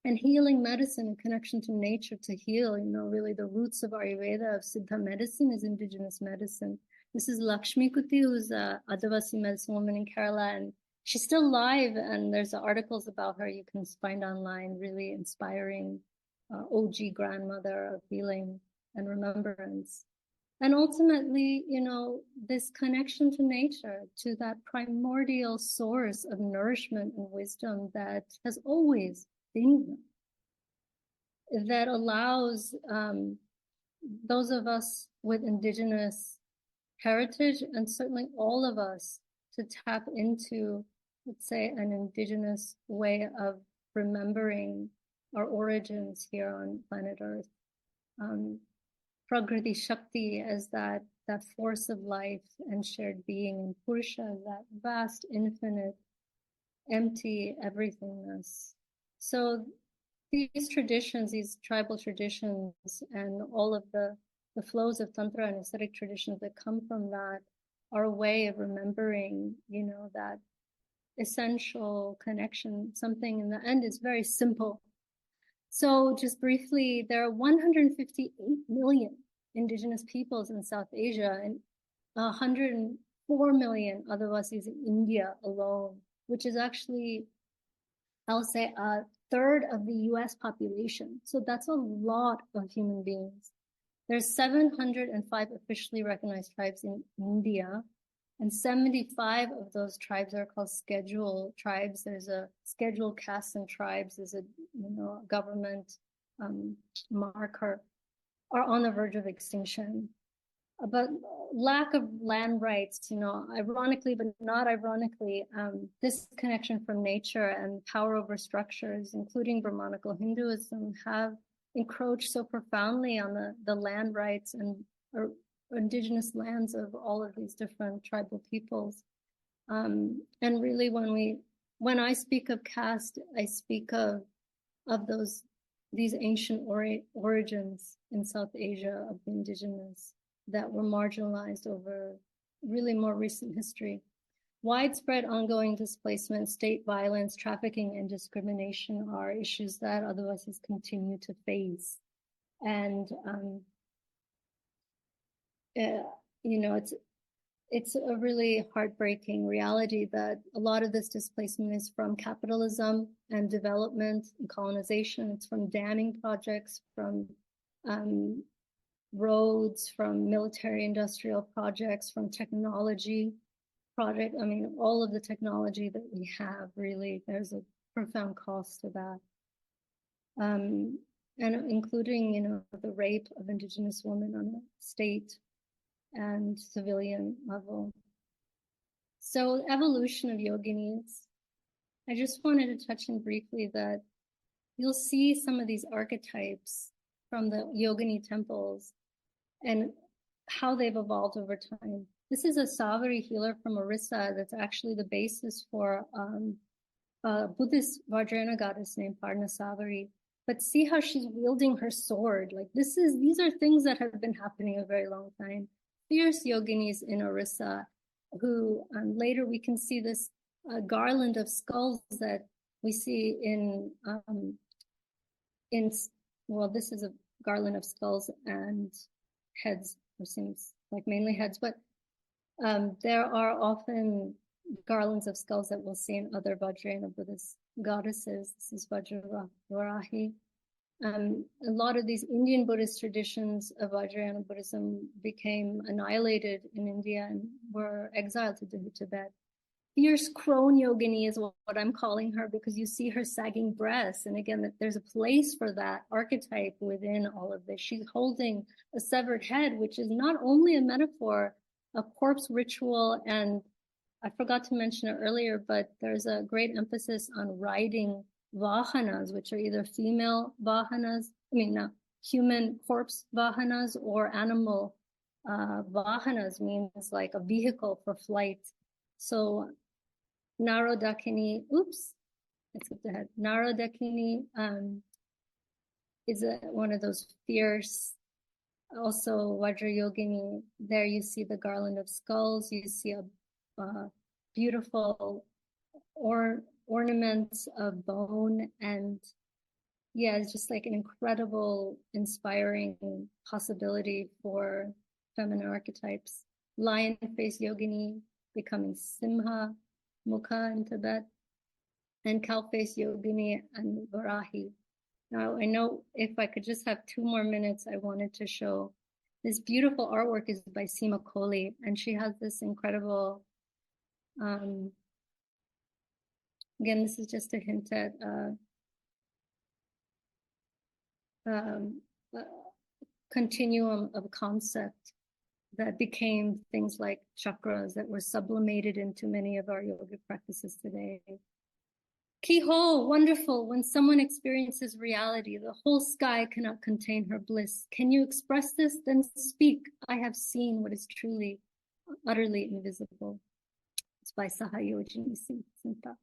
And healing medicine and connection to nature to heal, really the roots of Ayurveda, of Siddha medicine, is indigenous medicine. This is Lakshmi Kuti, who's a Adivasi medicine woman in Kerala, and she's still alive, and there's articles about her you can find online, really inspiring OG grandmother of healing and remembrance. And ultimately, this connection to nature, to that primordial source of nourishment and wisdom that has always been, that allows those of us with indigenous heritage, and certainly all of us, to tap into, let's say, an indigenous way of remembering our origins here on planet Earth. Prakriti Shakti as that force of life and shared being, and Purusha, that vast, infinite, empty everythingness. So these traditions, these tribal traditions, and all of the flows of Tantra and ascetic traditions that come from that are a way of remembering, that essential connection. Something in the end is very simple. So just briefly, there are 158 million indigenous peoples in South Asia and 104 million Adivasis in India alone, which is actually, I'll say, a third of the US population. So that's a lot of human beings. There's 705 officially recognized tribes in India, and 75 of those tribes are called scheduled tribes. There's a scheduled castes and tribes, there's a government marker, are on the verge of extinction. But lack of land rights, ironically, but not ironically, disconnection from nature and power over structures, including Brahmanical Hinduism, have encroached so profoundly on the land rights and indigenous lands of all of these different tribal peoples. And really, when I speak of caste, I speak of these ancient origins in South Asia of the indigenous that were marginalized over really more recent history. Widespread ongoing displacement, state violence, trafficking, and discrimination are issues that Adivasis continue to face. And, it's a really heartbreaking reality that a lot of this displacement is from capitalism and development and colonization. It's from damming projects, from roads, from military industrial projects, from technology project. I mean, all of the technology that we have, really, there's a profound cost to that. And including, the rape of indigenous women on a state and civilian level. So evolution of yoginis. I just wanted to touch on briefly that you'll see some of these archetypes from the yogini temples and how they've evolved over time. This is a Savari healer from Orissa that's actually the basis for a Buddhist Vajrayana goddess named Parnasavari. But see how she's wielding her sword. Like these are things that have been happening a very long time. Fierce yoginis in Orissa, who later we can see this garland of skulls that we see in well, this is a garland of skulls and heads, or seems like mainly heads, but there are often garlands of skulls that we'll see in other Vajrayana Buddhist goddesses. This is Vajravarahi. A lot of these Indian Buddhist traditions of Vajrayana Buddhism became annihilated in India and were exiled to Tibet. Fierce crone yogini is what I'm calling her, because you see her sagging breasts. And again, there's a place for that archetype within all of this. She's holding a severed head, which is not only a metaphor of corpse ritual, and I forgot to mention it earlier, but there's a great emphasis on riding vahanas, which are either female vahanas, human corpse vahanas, or animal vahanas, means like a vehicle for flight. So Narodakini, I skipped ahead. Narodakini is one of those fierce, also Vajrayogini. There you see the garland of skulls. You see a beautiful ornaments of bone, and yeah, it's just like an incredible, inspiring possibility for feminine archetypes. Lion face yogini becoming Simha, Mukha in Tibet, and cow face yogini and Varahi. Now, I know if I could just have 2 more minutes, I wanted to show this beautiful artwork is by Seema Kohli, and she has this incredible, again, this is just a hint at continuum of concept that became things like chakras that were sublimated into many of our yogic practices today. Kiho, wonderful. When someone experiences reality, the whole sky cannot contain her bliss. Can you express this? Then speak. I have seen what is truly, utterly invisible. It's by Sahayojini Sinta.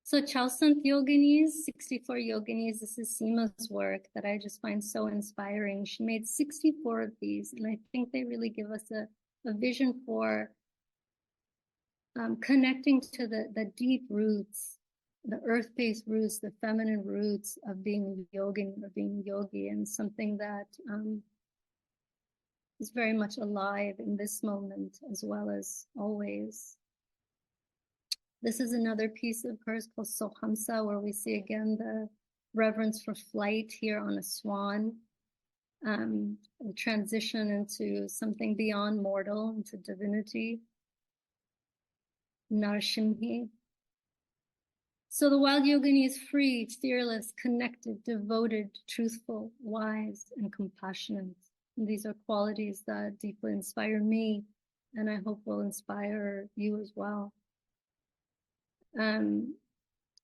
So Chalsant Yoginis, 64 Yoginis, this is Seema's work that I just find so inspiring. She made 64 of these, and I think they really give us a vision for connecting to the deep roots, the earth-based roots, the feminine roots of being yogin or being yogi, and something that is very much alive in this moment as well as always. This is another piece of hers called Sohamsa, where we see again the reverence for flight here on a swan, the transition into something beyond mortal, into divinity. Narsimhi. So the wild yogini is free, fearless, connected, devoted, truthful, wise, and compassionate. And these are qualities that deeply inspire me, and I hope will inspire you as well.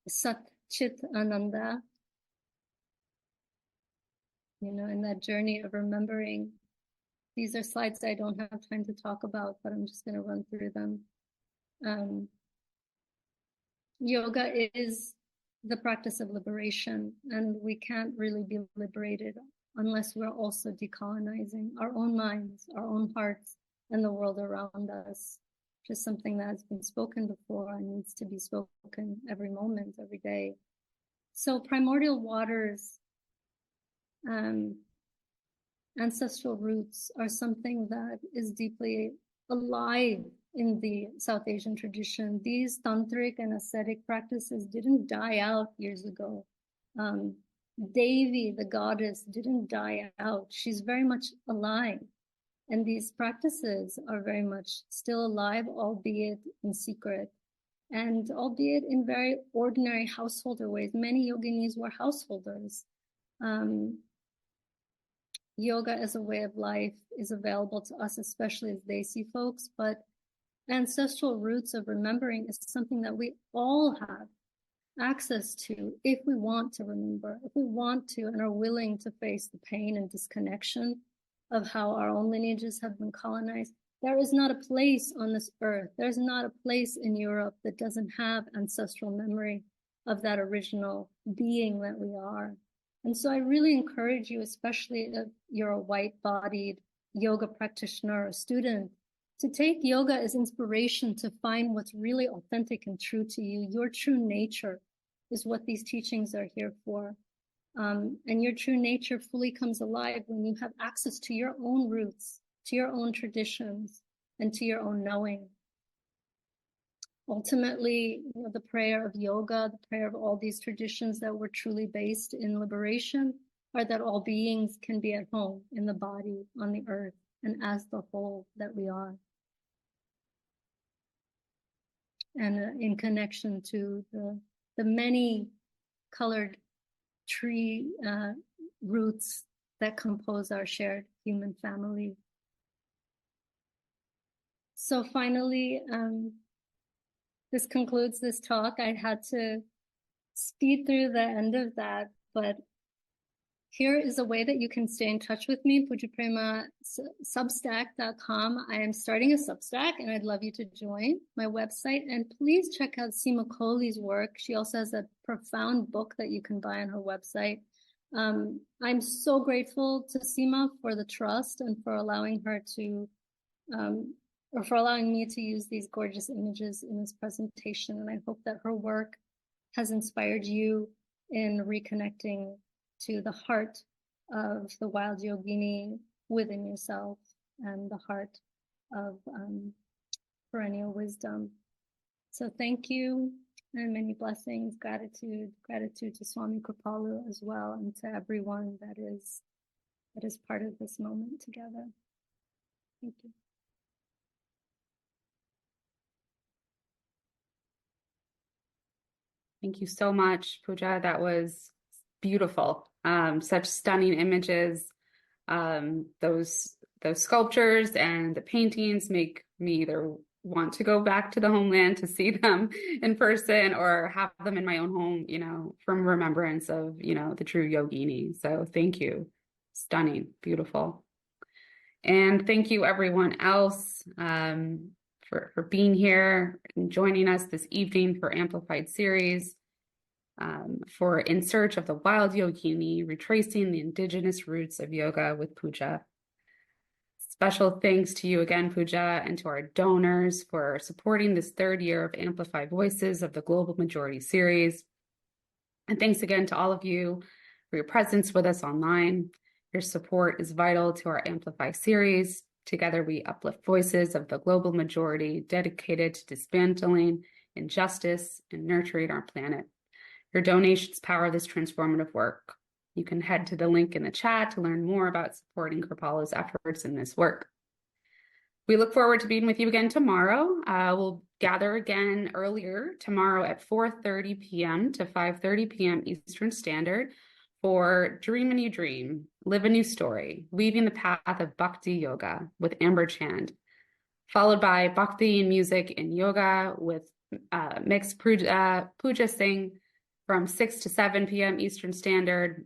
Sat Chit Ananda, in that journey of remembering. These are slides I don't have time to talk about, but I'm just going to run through them. Yoga is the practice of liberation, and we can't really be liberated unless we're also decolonizing our own minds, our own hearts, and the world around us. Just something that has been spoken before and needs to be spoken every moment, every day. So primordial waters, ancestral roots are something that is deeply alive in the South Asian tradition. These tantric and ascetic practices didn't die out years ago. Devi, the goddess, didn't die out. She's very much alive. And these practices are very much still alive, albeit in secret, and albeit in very ordinary householder ways. Many yoginis were householders. Yoga as a way of life is available to us, especially as Desi folks, but ancestral roots of remembering is something that we all have access to if we want to remember, if we want to and are willing to face the pain and disconnection of how our own lineages have been colonized. There is not a place on this earth, there's not a place in Europe that doesn't have ancestral memory of that original being that we are. And so I really encourage you, especially if you're a white-bodied yoga practitioner or student, to take yoga as inspiration to find what's really authentic and true to you. Your true nature is what these teachings are here for. And your true nature fully comes alive when you have access to your own roots, to your own traditions, and to your own knowing. Ultimately, the prayer of yoga, the prayer of all these traditions that were truly based in liberation, are that all beings can be at home in the body, on the earth, and as the whole that we are. And in connection to the many colored tree roots that compose our shared human family. So finally, this concludes this talk. I had to speed through the end of that, but here is a way that you can stay in touch with me, Pooja Prema, substack.com. I am starting a Substack and I'd love you to join my website. And please check out Seema Kohli's work. She also has a profound book that you can buy on her website. I'm so grateful to Seema for the trust and for allowing her to, or for allowing me to use these gorgeous images in this presentation. And I hope that her work has inspired you in reconnecting to the heart of the wild yogini within yourself and the heart of perennial wisdom. So thank you and many blessings, gratitude to Swami Kripalu as well, and to everyone that is part of this moment together. Thank you. Thank you so much, Pooja. That was beautiful. Such stunning images. Those sculptures and the paintings make me either want to go back to the homeland to see them in person or have them in my own home, from remembrance of, the true yogini. So thank you. Stunning, beautiful. And thank you everyone else for being here and joining us this evening for Amplified series. For In Search of the Wild Yogini, Retracing the Indigenous Roots of Yoga with Pooja. Special thanks to you again, Pooja, and to our donors for supporting this third year of Amplify Voices of the Global Majority series. And thanks again to all of you for your presence with us online. Your support is vital to our Amplify series. Together, we uplift voices of the global majority dedicated to dismantling injustice and nurturing our planet. Your donations power this transformative work. You can head to the link in the chat to learn more about supporting Kripalu's efforts in this work. We look forward to being with you again tomorrow. We'll gather again earlier tomorrow at 4:30 p.m. to 5:30 p.m. Eastern Standard for Dream a New Dream, Live a New Story, Weaving the Path of Bhakti Yoga with Amber Chand, followed by Bhakti and Music and Yoga with mixed Pooja Singh from 6 to 7 p.m. Eastern Standard.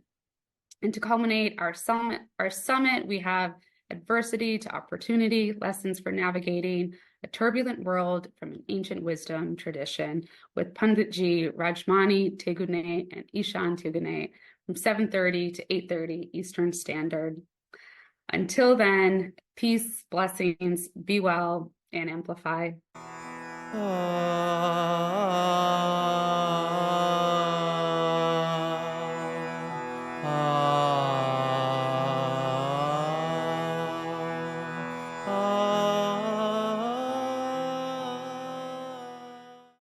And to culminate our summit, we have Adversity to Opportunity, Lessons for Navigating a Turbulent World from an Ancient Wisdom Tradition with Panditji Rajmani Tegune and Ishan Tegune from 7:30 to 8:30 Eastern Standard. Until then, peace, blessings, be well, and amplify.